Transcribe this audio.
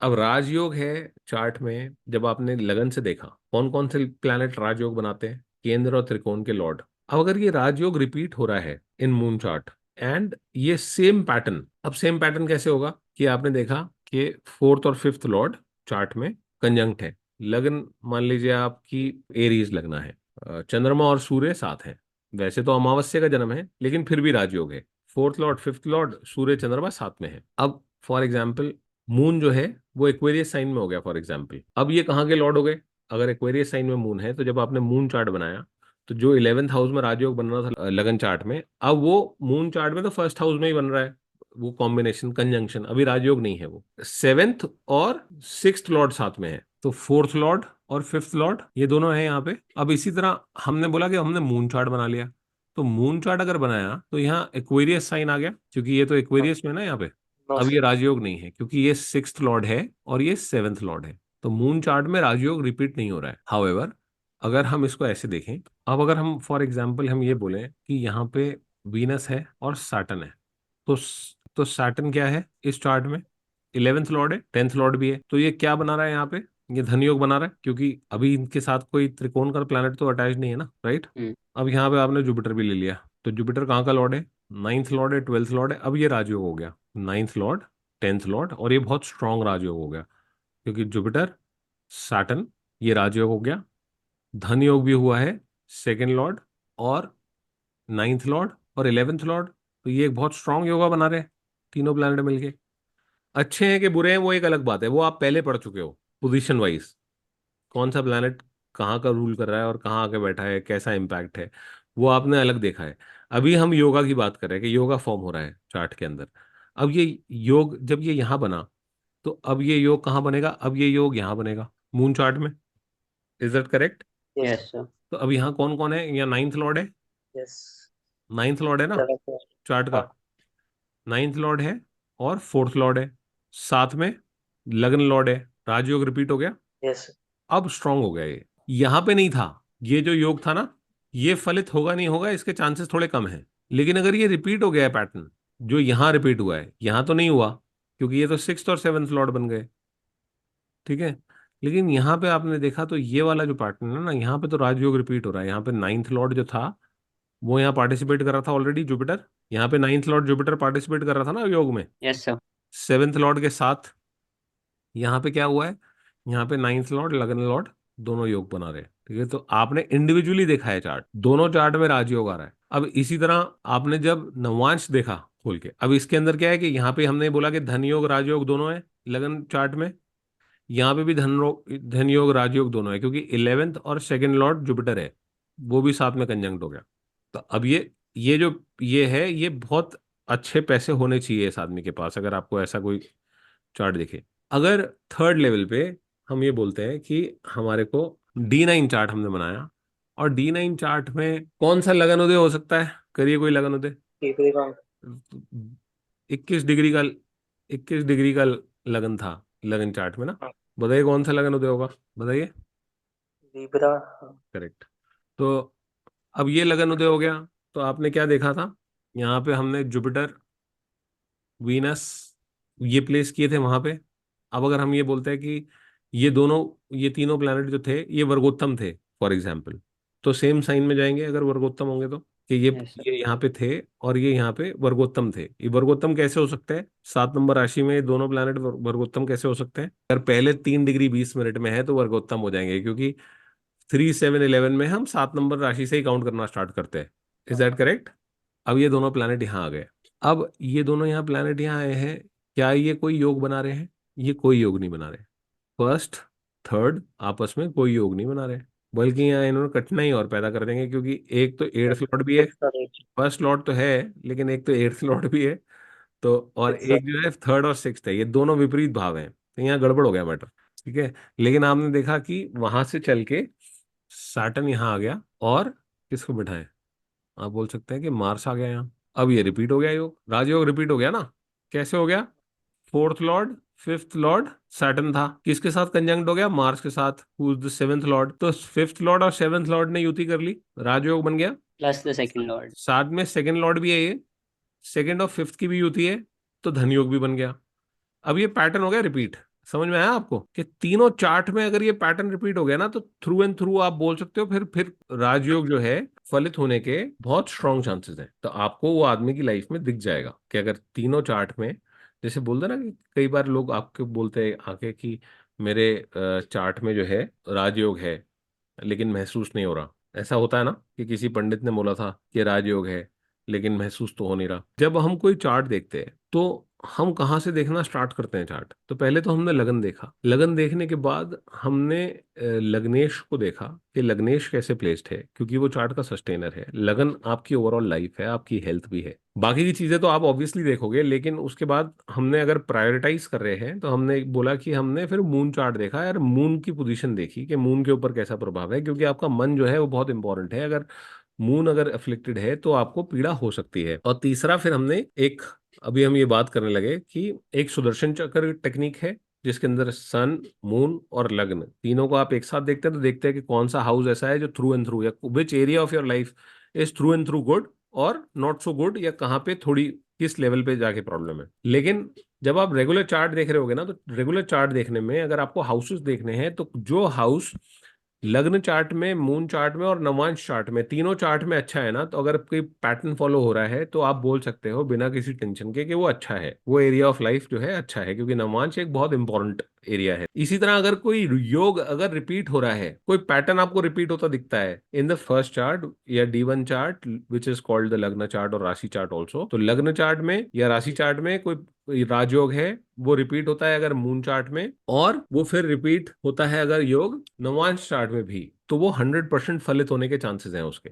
अब राजयोग है चार्ट में, जब आपने लगन से देखा कौन कौन से प्लैनेट राजयोग बनाते हैं, केंद्र और त्रिकोण के लॉर्ड। अब अगर ये राजयोग रिपीट हो रहा है इन मून चार्ट एंड ये सेम पैटर्न, अब सेम पैटर्न कैसे होगा कि आपने देखा कि फोर्थ और फिफ्थ लॉर्ड चार्ट में कंजंक्ट है। लगन मान लीजिए आपकी एरीज लगना है, चंद्रमा और सूर्य साथ हैं। वैसे तो अमावस्या का जन्म है लेकिन फिर भी राजयोग है। फोर्थ लॉर्ड फिफ्थ लॉर्ड सूर्य चंद्रमा साथ में है। अब फॉर एग्जाम्पल मून जो है वो एक्वेरियस साइन में हो गया फॉर एग्जाम्पल। अब ये कहाँ के लॉर्ड हो गए? अगर एक्वेरियस साइन में मून है तो जब आपने मून चार्ट बनाया तो जो 11th हाउस में राजयोग बन रहा था लगन चार्ट में, अब वो मून चार्ट में तो फर्स्ट हाउस में ही बन रहा है। वो कॉम्बिनेशन कंजंक्शन अभी राजयोग नहीं है, वो सेवेंथ और सिक्स्थ लॉर्ड साथ में है। तो फोर्थ लॉर्ड और फिफ्थ लॉर्ड ये दोनों हैं यहाँ पे। अब इसी तरह हमने बोला कि हमने मून चार्ट बना लिया, तो मून चार्ट अगर बनाया तो यहाँ एक्वेरियस साइन आ गया, क्योंकि ये तो एक्वेरियस में है ना यहाँ पे। नो अब ये सर। राजयोग नहीं है क्योंकि ये सिक्स्थ लॉर्ड है और ये सेवेंथ लॉर्ड है, तो मून चार्ट में राजयोग रिपीट नहीं हो रहा है। हाउएवर अगर हम इसको ऐसे देखें, अब अगर हम फॉर एग्जांपल हम ये बोलें कि यहाँ पे वीनस है और सैटर्न है, तो तो सैटर्न क्या है इस चार्ट में? 11th लॉर्ड है, 10th लॉर्ड भी है। तो ये क्या बना रहा है यहाँ पे? ये धन योग बना रहा है, क्योंकि अभी इनके साथ कोई त्रिकोण का प्लैनेट तो अटैच नहीं है ना, राइट। हम्म। अब यहाँ पे आपने जुपिटर भी ले लिया, तो जुपिटर कहाँ का लॉर्ड है? 9th लॉर्ड है, 12th लॉर्ड है। अब ये राजयोग हो गया, 9th लॉर्ड 10th लॉर्ड, और ये बहुत स्ट्रांग राजयोग हो गया, क्योंकि जुपिटर सैटर्न ये राजयोग हो गया। धन योग भी हुआ है, सेकेंड लॉर्ड और 9th लॉर्ड और 11th लॉर्ड। तो ये एक बहुत स्ट्रांग योगा बना रहे हैं तीनों प्लैनेट मिलके। अच्छे हैं कि बुरे हैं वो एक अलग बात है, वो आप पहले पढ़ चुके हो पोजीशन वाइज, कौन सा प्लैनेट कहाँ का रूल कर रहा है और कहाँ आके बैठा है, कैसा इम्पैक्ट है, वो आपने अलग देखा है। अभी हम योगा की बात कर रहे हैं कि योगा फॉर्म हो रहा है चार्ट के अंदर। अब ये योग जब ये यहाँ बना, तो अब ये योग कहाँ बनेगा? अब ये योग यहाँ बनेगा मून चार्ट में। Is that correct? Yes sir. तो अब यहाँ कौन कौन है? यहाँ 9th लॉर्ड है, यस। 9th लॉर्ड है ना चलो। चार्ट का। हाँ। 9th लॉर्ड है और फोर्थ लॉर्ड है, साथ में लग्न लॉर्ड है। राजयोग रिपीट हो गया, यस। अब स्ट्रांग हो गया ये। यहाँ पे नहीं था, ये जो योग था ना, ये फलित होगा नहीं होगा इसके चांसेस थोड़े कम हैं। लेकिन अगर ये रिपीट हो गया है पैटर्न, जो यहाँ रिपीट हुआ है, यहाँ तो नहीं हुआ क्योंकि ये तो सिक्स्थ और सेवन्थ लॉर्ड बन गए, ठीक है। लेकिन यहाँ पे आपने देखा तो ये वाला जो पैटर्न है ना, यहाँ पे तो राजयोग रिपीट हो रहा है। यहाँ पे 9th लॉर्ड जो था वो यहाँ पार्टिसिपेट कर रहा था ऑलरेडी, जुपिटर। यहाँ पे 9th लॉर्ड जुपिटर पार्टिसिपेट कर रहा था ना योग में, यस सर। सेवेंथ लॉर्ड के साथ। यहाँ पे क्या हुआ है? यहाँ पे 9th लॉर्ड लगन लॉर्ड दोनों योग बना रहे हैं, ठीक है। तो आपने इंडिविजुअली देखा है चार्ट, दोनों चार्ट में राजयोग आ रहा है। अब इसी तरह आपने जब नवांश देखा खोल के, अब इसके अंदर क्या है कि यहाँ पे हमने बोला कि धन योग राजयोग दोनों है लगन चार्ट में। यहाँ पे भी धन योग राजयोग दोनों है, क्योंकि 11th और सेकेंड लॉर्ड जुपिटर है, वो भी साथ में कंजंक्ट हो गया। तो अब ये जो ये है, ये बहुत अच्छे पैसे होने चाहिए इस आदमी के पास, अगर आपको ऐसा कोई चार्ट दिखे। अगर थर्ड लेवल पे हम ये बोलते हैं कि हमारे को D9 चार्ट हमने बनाया, और D9 चार्ट में कौन सा लगन उदय हो सकता है? करिए कोई लगन उदय। टीपी कौन? 21 डिग्री का, 21 डिग्री का लगन था लगन चार्ट में ना। बताइए कौन सा लगन उदय होगा, बताइए। लीब्रा। करेक्ट। तो अब ये लगन उदय हो गया, तो आपने क्या देखा था? यहाँ पे हमने जुपिटर, वीनस ये प्लेस किए थे वहां पे। अब अगर हम ये बोलते हैं कि ये दोनों, ये तीनों प्लैनेट जो थे ये वर्गोत्तम थे फॉर एग्जाम्पल, तो सेम साइन में जाएंगे अगर वर्गोत्तम होंगे तो, कि यस सर। ये यहाँ पे थे और ये यहाँ पे वर्गोत्तम थे। ये वर्गोत्तम कैसे हो सकते हैं? 7 नंबर राशि में ये दोनों प्लैनेट वर्गोत्तम कैसे हो सकते हैं? अगर पहले 3 डिग्री 20 मिनट में है तो वर्गोत्तम हो जाएंगे, क्योंकि 3 7 11 में हम 7 नंबर राशि से ही काउंट करना स्टार्ट करते हैं। Is that correct? अब ये दोनों प्लैनेट यहाँ आ गए। अब ये दोनों यहाँ प्लैनेट यहाँ आए हैं, क्या ये कोई योग बना रहे हैं? ये कोई योग नहीं बना रहे। फर्स्ट थर्ड आपस में कोई योग नहीं बना रहे, बल्कि यहाँ इन्होंने कठिनाई और पैदा कर देंगे, क्योंकि एक तो एट्थ लॉर्ड भी है। सिक्स और एट। फर्स्ट लॉर्ड तो है, लेकिन एक तो एट्थ लॉर्ड भी है। तो और सिक्स और एक जो है थर्ड और सिक्स्थ है, ये दोनों विपरीत भाव हैं, तो यहाँ गड़बड़ हो गया मैटर, ठीक है। लेकिन आपने देखा कि वहां से चल के सैटर्न यहाँ आ गया, और किसको बिठाएं? आप बोल सकते हैं कि मार्स आ गया यहाँ। अब ये रिपीट हो गया, योग राजयोग रिपीट हो गया ना। कैसे हो गया? Fourth Lord fifth Lord Saturn था, किसके साथ कंजंक्ट हो गया? मार्स के साथ, who is the seventh Lord. तो फिफ्थ लॉर्ड और सेवेंथ लॉर्ड ने युति कर ली, राजयोग बन गया। Plus the second Lord. साथ में सेकेंड लॉर्ड भी है ये, सेकेंड और फिफ्थ की भी युति है, तो धन योग भी बन गया। अब ये पैटर्न हो गया रिपीट, समझ में आया आपको कि तीनों चार्ट में अगर ये पैटर्न रिपीट हो गया ना, तो थ्रू एंड थ्रू आप बोल सकते हो फिर राजयोग जो है फलित होने के बहुत स्ट्रांग चांसेस हैं। तो आपको वो आदमी की लाइफ में दिख जाएगा कि अगर तीनों चार्ट में, जैसे बोलते हैं ना कि कई बार लोग आपके बोलते हैं आके कि मेरे चार्ट में जो है राजयोग है लेकिन महसूस नहीं हो रहा। ऐसा होता है ना कि किसी पंडित ने बोला था कि राजयोग है लेकिन महसूस तो हो नहीं रहा। जब हम कोई चार्ट देखते हैं तो हम कहाँ से देखना स्टार्ट करते हैं चार्ट? तो पहले तो हमने लगन देखा, लगन देखने के बाद हमने लग्नेश को देखा कि लग्नेश कैसे प्लेस्ड है, क्योंकि वो चार्ट का सस्टेनर है। लगन आपकी ओवरऑल लाइफ है, आपकी हेल्थ भी है। बाकी की चीजें तो आप ऑब्वियसली देखोगे, लेकिन उसके बाद हमने अगर प्रायोरिटाइज कर रहे हैं तो हमने बोला कि हमने फिर मून चार्ट देखा यार, मून की पोजीशन देखी कि मून के ऊपर कैसा प्रभाव है, क्योंकि आपका मन जो है वो बहुत इंपॉर्टेंट है। अगर मून अगर अफ्लिक्टेड है तो आपको पीड़ा हो सकती है। और तीसरा फिर हमने एक, अभी हम ये बात करने लगे कि एक सुदर्शन चक्र टेक्निक है जिसके अंदर सन, मून और लग्न तीनों को आप एक साथ देखते हैं, तो देखते हैं कि कौन सा हाउस ऐसा है जो थ्रू एंड थ्रू, या which area of your life is through and through good और नॉट सो गुड, या कहाँ पे थोड़ी किस लेवल पे जाके प्रॉब्लम है। लेकिन जब आप रेगुलर चार्ट देख रहे होगे ना, तो रेगुलर चार्ट देखने में अगर आपको हाउसेस देखने हैं तो जो हाउस लग्न चार्ट में, मून चार्ट में और नवांश चार्ट में, तीनों चार्ट में अच्छा है ना, तो अगर कोई पैटर्न फॉलो हो रहा है तो आप बोल सकते हो बिना किसी टेंशन के कि वो अच्छा है, वो एरिया ऑफ लाइफ जो है अच्छा है, क्योंकि नवांश एक बहुत इंपॉर्टेंट एरिया है। इसी तरह अगर कोई योग अगर रिपीट हो रहा है, कोई पैटर्न आपको रिपीट होता दिखता है इन द फर्स्ट चार्ट या D1 chart which is called the लग्न चार्ट और राशि चार्ट ऑल्सो, तो लग्न चार्ट में या राशि चार्ट में कोई राजयोग है वो रिपीट होता है अगर मून चार्ट में, और वो फिर रिपीट होता है अगर योग नवांश चार्ट में भी, तो वो 100% फलित होने के चांसेस हैं उसके।